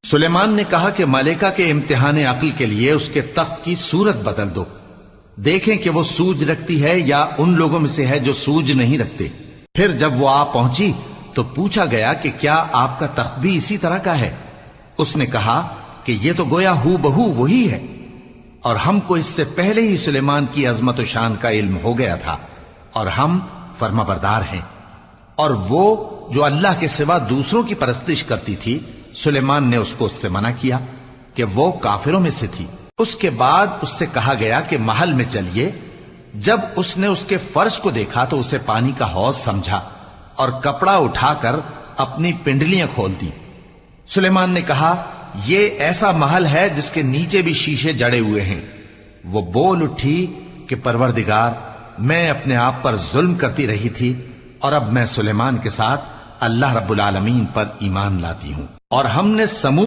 سلیمان نے کہا کہ ملکہ کے امتحان عقل کے لیے اس کے تخت کی صورت بدل دو، دیکھیں کہ وہ سوج رکھتی ہے یا ان لوگوں میں سے ہے جو سوج نہیں رکھتے۔ پھر جب وہ آ پہنچی تو پوچھا گیا کہ کیا آپ کا تخت بھی اسی طرح کا ہے؟ اس نے کہا کہ یہ تو گویا ہو بہو وہی ہے، اور ہم کو اس سے پہلے ہی سلیمان کی عظمت و شان کا علم ہو گیا تھا، اور ہم فرما بردار ہیں۔ اور وہ جو اللہ کے سوا دوسروں کی پرستش کرتی تھی، سلیمان نے اس کو اس سے منع کیا کہ وہ کافروں میں سے تھی۔ اس کے بعد اس سے کہا گیا کہ محل میں چلیے۔ جب اس نے اس کے فرش کو دیکھا تو اسے پانی کا حوض سمجھا اور کپڑا اٹھا کر اپنی پنڈلیاں کھول دی۔ سلیمان نے کہا یہ ایسا محل ہے جس کے نیچے بھی شیشے جڑے ہوئے ہیں۔ وہ بول اٹھی کہ پروردگار، میں اپنے آپ پر ظلم کرتی رہی تھی، اور اب میں سلیمان کے ساتھ اللہ رب العالمین پر ایمان لاتی ہوں۔ اور ہم نے سمود